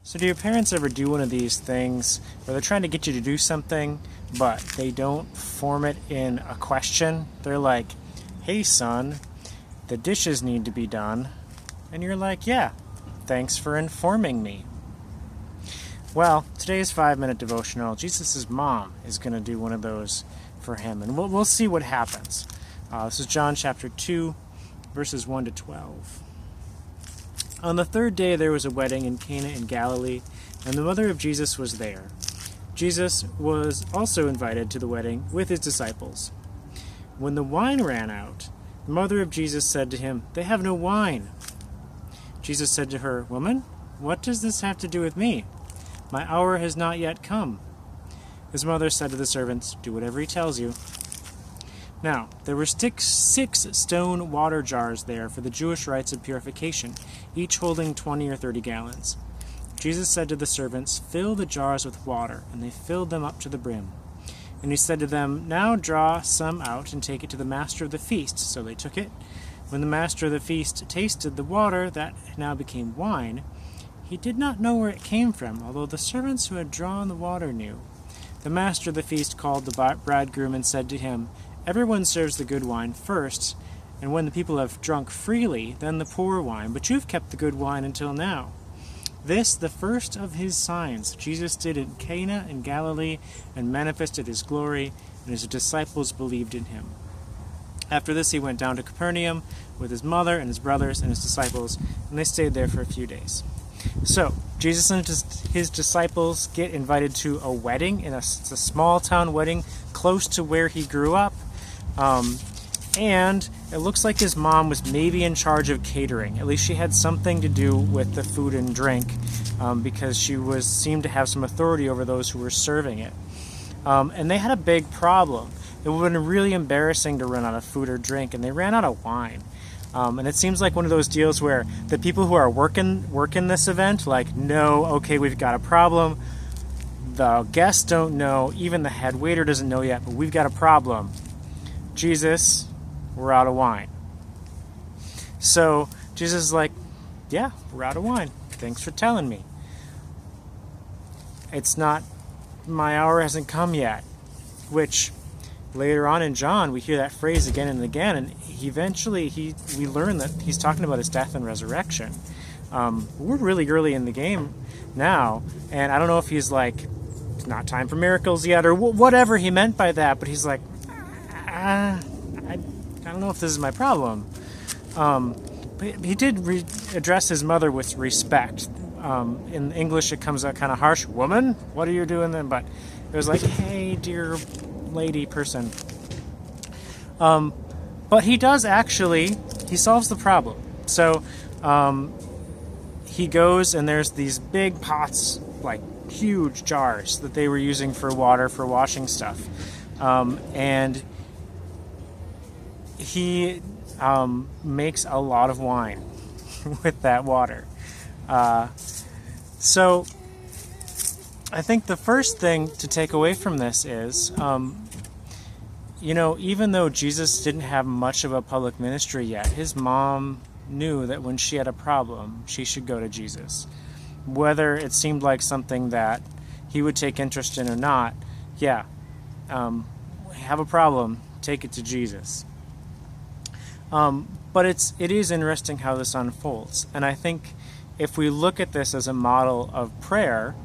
So do your parents ever do one of these things where they're trying to get you to do something, but they don't form it in a question? They're like, hey son, the dishes need to be done. And you're like, yeah, thanks for informing me. Well, today's 5-minute devotional, Jesus' mom is going to do one of those for him. And we'll see what happens. This is John chapter 2, verses 1 to 12. On the third day there was a wedding in Cana in Galilee, and the mother of Jesus was there. Jesus was also invited to the wedding with his disciples. When the wine ran out, the mother of Jesus said to him, "They have no wine." Jesus said to her, "Woman, what does this have to do with me? My hour has not yet come." His mother said to the servants, "Do whatever he tells you." Now, there were 6 stone water jars there for the Jewish rites of purification, each holding 20 or 30 gallons. Jesus said to the servants, "Fill the jars with water," and they filled them up to the brim. And he said to them, "Now draw some out and take it to the master of the feast." So they took it. When the master of the feast tasted the water that now became wine, he did not know where it came from, although the servants who had drawn the water knew. The master of the feast called the bridegroom and said to him, "Everyone serves the good wine first, and when the people have drunk freely, then the poor wine, but you've kept the good wine until now." This, the first of his signs, Jesus did in Cana in Galilee, and manifested his glory, and his disciples believed in him. After this he went down to Capernaum with his mother and his brothers and his disciples, and they stayed there for a few days. So, Jesus and his disciples get invited to a wedding, it's a small town wedding close to where he grew up. And it looks like his mom was maybe in charge of catering. At least she had something to do with the food and drink, because she seemed to have some authority over those who were serving it. And they had a big problem. It would have been really embarrassing to run out of food or drink, and they ran out of wine. And it seems like one of those deals where the people who are working this event, like, no, okay, we've got a problem. The guests don't know, even the head waiter doesn't know yet, but we've got a problem. Jesus, we're out of wine. So Jesus is like, yeah, we're out of wine. Thanks for telling me. It's not, my hour hasn't come yet. Which later on in John, we hear that phrase again and again, and we learn that he's talking about his death and resurrection. We're really early in the game now, and I don't know if he's like, it's not time for miracles yet, or whatever he meant by that, but he's like, I don't know if this is my problem. But he did address his mother with respect. In English it comes out kind of harsh. "Woman, what are you doing then?" But it was like, "Hey, dear lady person." But he does actually, he solves the problem. So he goes, and there's these big pots, like huge jars that they were using for water, for washing stuff. And he makes a lot of wine with that water. So I think the first thing to take away from this is, even though Jesus didn't have much of a public ministry yet, his mom knew that when she had a problem, she should go to Jesus. Whether it seemed like something that he would take interest in or not, have a problem, take it to Jesus. But it is interesting how this unfolds. And I think if we look at this as a model of prayer,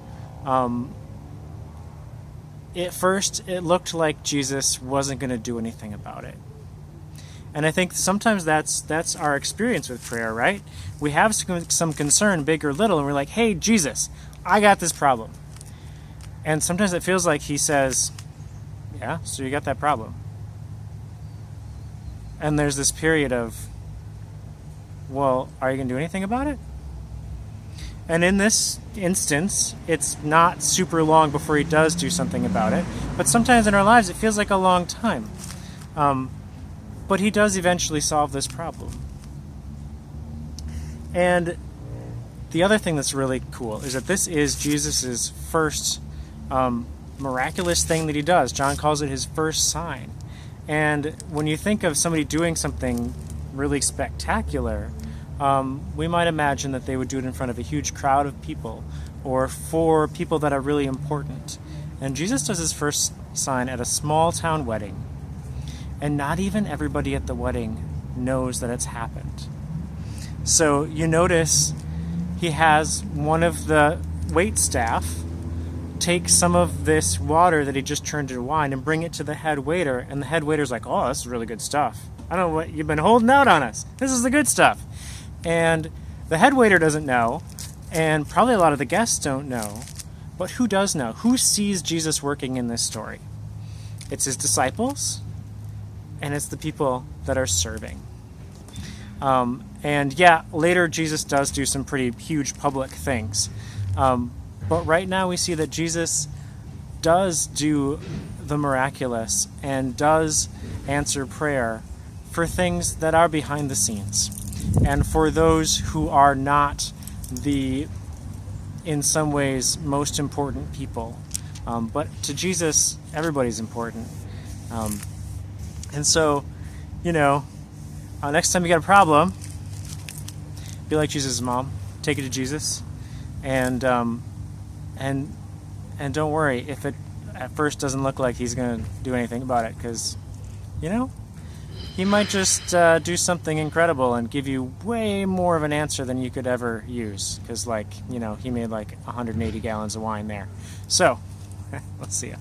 at first it looked like Jesus wasn't going to do anything about it. And I think sometimes that's our experience with prayer, right? We have some concern, big or little, and we're like, "Hey, Jesus, I got this problem." And sometimes it feels like he says, "Yeah, so you got that problem." And there's this period of, well, are you going to do anything about it? And in this instance, it's not super long before he does do something about it. But sometimes in our lives, it feels like a long time. But he does eventually solve this problem. And the other thing that's really cool is that this is Jesus' first miraculous thing that he does. John calls it his first sign. And when you think of somebody doing something really spectacular, we might imagine that they would do it in front of a huge crowd of people or for people that are really important. And Jesus does his first sign at a small town wedding, and not even everybody at the wedding knows that it's happened. So you notice he has one of the waitstaff take some of this water that he just turned into wine and bring it to the head waiter, and the head waiter's like, "Oh, this is really good stuff. I don't know what you've been holding out on us. This is the good stuff." And the head waiter doesn't know, and probably a lot of the guests don't know, but who does know? Who sees Jesus working in this story? It's his disciples, and it's the people that are serving. And yeah, later Jesus does do some pretty huge public things. But right now we see that Jesus does do the miraculous and does answer prayer for things that are behind the scenes and for those who are not the, in some ways, most important people. But to Jesus, everybody's important. And so, next time you got a problem, be like Jesus' mom. Take it to Jesus, and don't worry if it at first doesn't look like he's going to do anything about it, because, he might just do something incredible and give you way more of an answer than you could ever use, because, he made 180 gallons of wine there. So, we'll see ya.